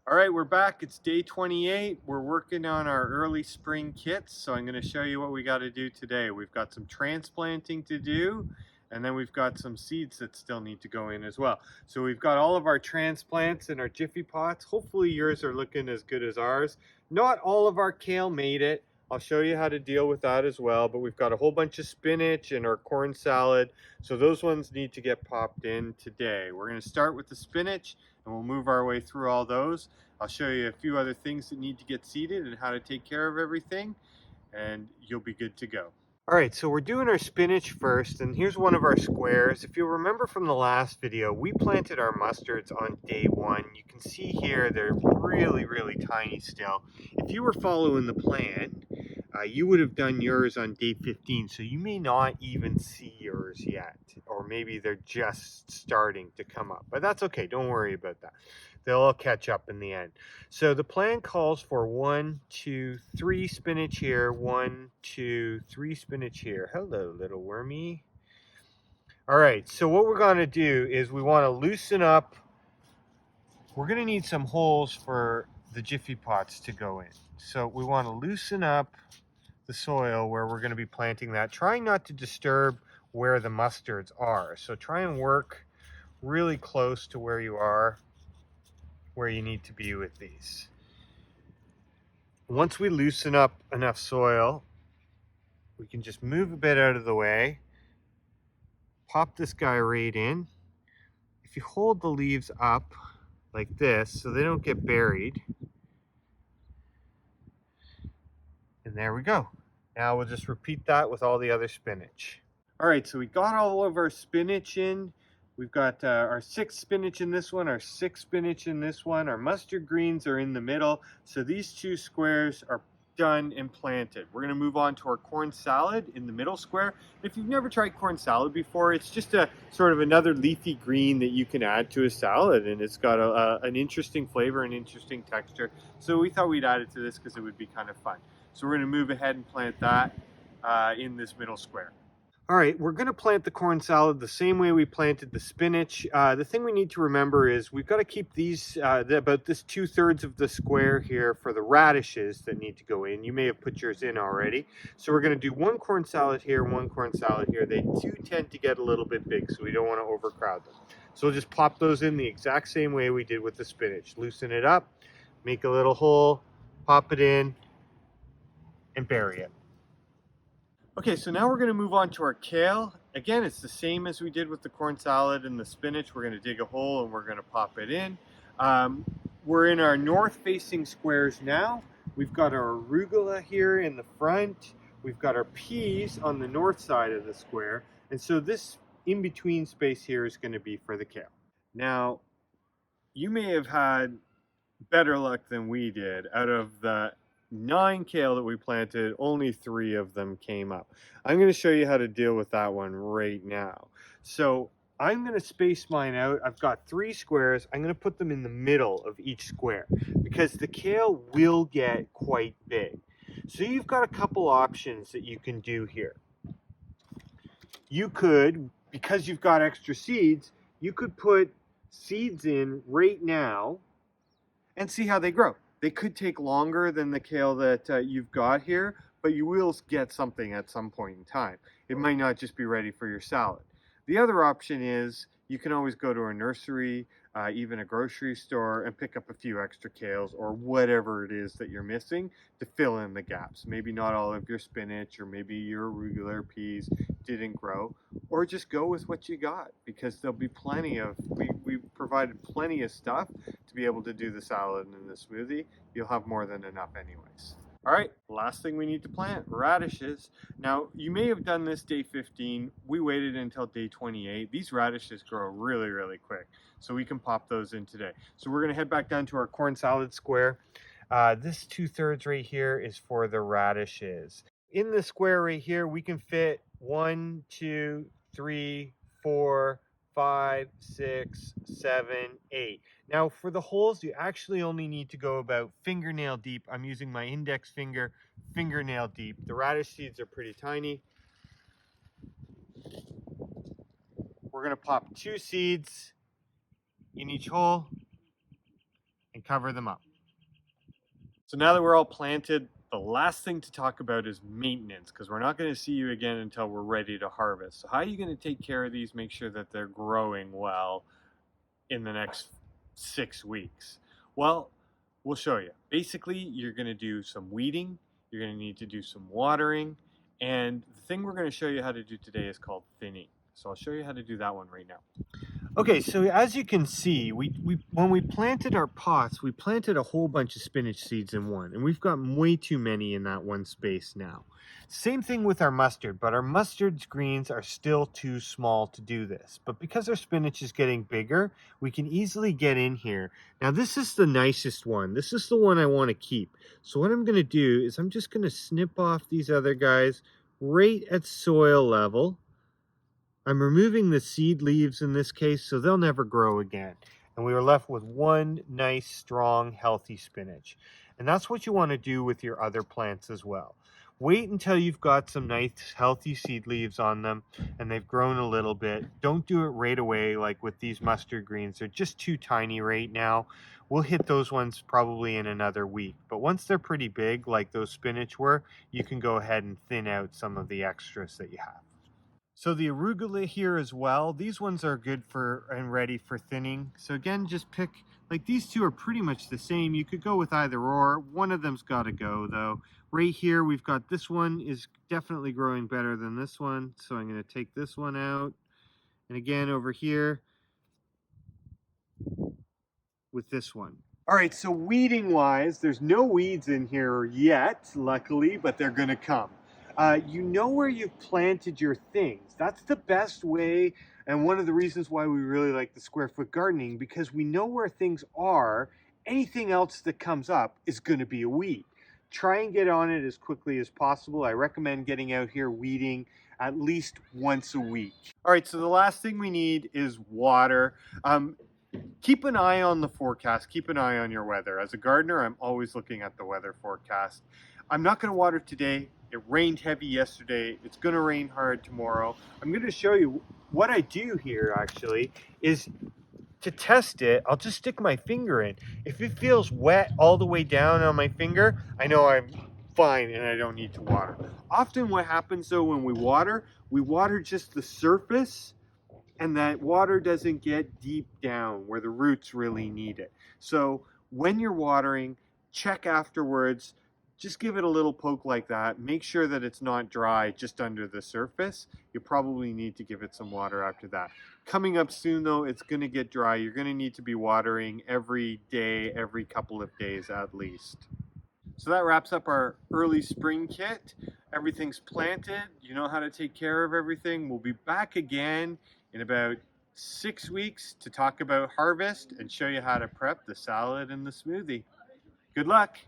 All right, we're back. It's day 28. We're working on our early spring kits. So I'm going to show you what we got to do today. We've got some transplanting to do, and then we've got some seeds that still need to go in as well. So we've got all of our transplants in our Jiffy pots. Hopefully yours are looking as good as ours. Not all of our kale made it. I'll show you how to deal with that as well, but we've got a whole bunch of spinach and our corn salad. So those ones need to get popped in today. We're going to start with the spinach and we'll move our way through all those. I'll show you a few other things that need to get seeded and how to take care of everything, and you'll be good to go. All right, so we're doing our spinach first, and here's one of our squares. If you remember from the last video, we planted our mustards on day 1. You can see here they're really, really tiny still. If you were following the plan, you would have done yours on day 15, so you may not even see yours yet, or maybe they're just starting to come up, but that's okay. Don't worry about that. They'll all catch up in the end. So the plan calls for 1, 2, 3 spinach here, 1, 2, 3 spinach here. Hello, little wormy. All right, so what we're going to do is we want to loosen up. We're going to need some holes for the Jiffy pots to go in. So we want to loosen up the soil where we're going to be planting that, trying not to disturb where the mustards are. So try and work really close to where you are, where you need to be with these. Once we loosen up enough soil, we can just move a bit out of the way, pop this guy right in. If you hold the leaves up like this so they don't get buried, and there we go. Now we'll just repeat that with all the other spinach. All right, so we got all of our spinach in. We've got our 6 spinach in this one, our 6 spinach in this one. Our mustard greens are in the middle. So these 2 squares are done and planted. We're gonna move on to our corn salad in the middle square. If you've never tried corn salad before, it's just a sort of another leafy green that you can add to a salad, and it's got an interesting flavor and interesting texture. So we thought we'd add it to this because it would be kind of fun. So we're gonna move ahead and plant that in this middle square. All right, we're going to plant the corn salad the same way we planted the spinach. The thing we need to remember is we've got to keep these, about this 2/3 of the square here for the radishes that need to go in. You may have put yours in already. So we're going to do 1 corn salad here, 1 corn salad here. They do tend to get a little bit big, so we don't want to overcrowd them. So we'll just pop those in the exact same way we did with the spinach. Loosen it up, make a little hole, pop it in, and bury it. Okay, so now we're going to move on to our kale. Again, it's the same as we did with the corn salad and the spinach. We're going to dig a hole and we're going to pop it in. We're in our north-facing squares now. We've got our arugula here in the front. We've got our peas on the north side of the square. And so this in-between space here is going to be for the kale. Now, you may have had better luck than we did. Out of the 9 kale that we planted, only 3 of them came up. I'm going to show you how to deal with that one right now. So I'm going to space mine out. I've got 3 squares. I'm going to put them in the middle of each square because the kale will get quite big. So you've got a couple options that you can do here. You could, because you've got extra seeds, you could put seeds in right now and see how they grow. They could take longer than the kale that you've got here, but you will get something at some point in time. It might not just be ready for your salad. The other option is you can always go to a nursery, even a grocery store, and pick up a few extra kales or whatever it is that you're missing to fill in the gaps. Maybe not all of your spinach, or maybe your arugula or peas didn't grow, or just go with what you got, because there'll be plenty of, we provided plenty of stuff to be able to do the salad and the smoothie. You'll have more than enough anyways. All right, last thing we need to plant, radishes. Now, you may have done this day 15. We waited until day 28. These radishes grow really, really quick, so we can pop those in today. So we're gonna head back down to our corn salad square. This 2/3 right here is for the radishes. In the square right here, we can fit 1, 2, 3, 4, 5, 6, 7, 8. Now for the holes, you actually only need to go about fingernail deep. I'm using my index finger, fingernail deep. The radish seeds are pretty tiny. We're gonna pop 2 seeds in each hole. and cover them up. So now that we're all planted, the last thing to talk about is maintenance, because we're not going to see you again until we're ready to harvest. So how are you going to take care of these, make sure that they're growing well in the next 6 weeks? Well, we'll show you. Basically, you're going to do some weeding, you're going to need to do some watering, and the thing we're going to show you how to do today is called thinning. So I'll show you how to do that one right now. Okay, so as you can see, when we planted our pots, we planted a whole bunch of spinach seeds in one, and we've got way too many in that one space now. Same thing with our mustard, but our mustard's greens are still too small to do this. But because our spinach is getting bigger, we can easily get in here. Now this is the nicest one. This is the one I want to keep. So what I'm going to do is I'm just going to snip off these other guys right at soil level. I'm removing the seed leaves in this case, so they'll never grow again. And we are left with one nice, strong, healthy spinach. And that's what you want to do with your other plants as well. Wait until you've got some nice, healthy seed leaves on them and they've grown a little bit. Don't do it right away like with these mustard greens. They're just too tiny right now. We'll hit those ones probably in another week. But once they're pretty big, like those spinach were, you can go ahead and thin out some of the extras that you have. So the arugula here as well, these ones are good for and ready for thinning. So again, just pick, like these two are pretty much the same. You could go with either or. One of them's got to go though. Right here, we've got this one is definitely growing better than this one. So I'm going to take this one out. And again, over here with this one. All right, so weeding wise, there's no weeds in here yet, luckily, but they're going to come. You know where you've planted your things. That's the best way, and one of the reasons why we really like the square foot gardening, because we know where things are. Anything else that comes up is going to be a weed. Try and get on it as quickly as possible. I recommend getting out here weeding at least once a week. All right, so the last thing we need is water. Keep an eye on the forecast. Keep an eye on your weather. As a gardener, I'm always looking at the weather forecast. I'm not going to water today. It rained heavy yesterday. It's going to rain hard tomorrow. I'm going to show you what I do here actually is to test it. I'll just stick my finger in. If it feels wet all the way down on my finger, I know I'm fine and I don't need to water. Often what happens though when we water just the surface, and that water doesn't get deep down where the roots really need it. So when you're watering, check afterwards. Just give it a little poke like that. Make sure that it's not dry just under the surface. You probably need to give it some water after that. Coming up soon though, it's going to get dry. You're going to need to be watering every day, every couple of days at least. So that wraps up our early spring kit. Everything's planted. You know how to take care of everything. We'll be back again in about 6 weeks to talk about harvest and show you how to prep the salad and the smoothie. Good luck.